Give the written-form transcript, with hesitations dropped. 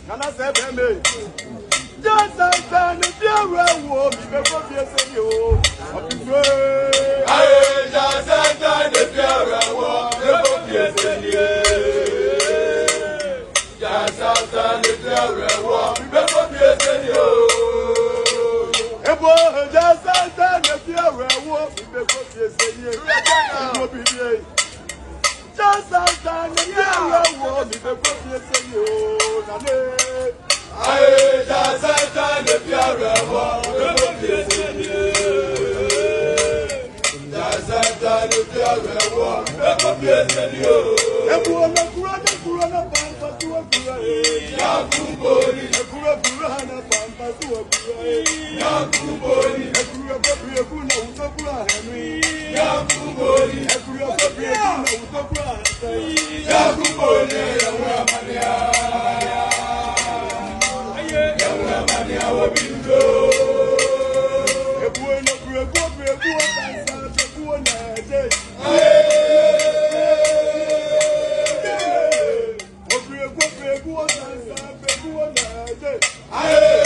Can I say me? Just as I know you will be before you say you. I just as I know you say you. Just as I know you before you say you. Just as I know you before you say you. Just as I know you before you say you. I just as I know you before you say you. Just as I know you before you say you. Everyone, Kurana, Pampa to a Yakubori, Kurana, Pampa to a Yakubori, Yakubori, Utopura, Henry, Yakubori, Yakubori, Utopura, Yakubori, Yamania, Window. Aye.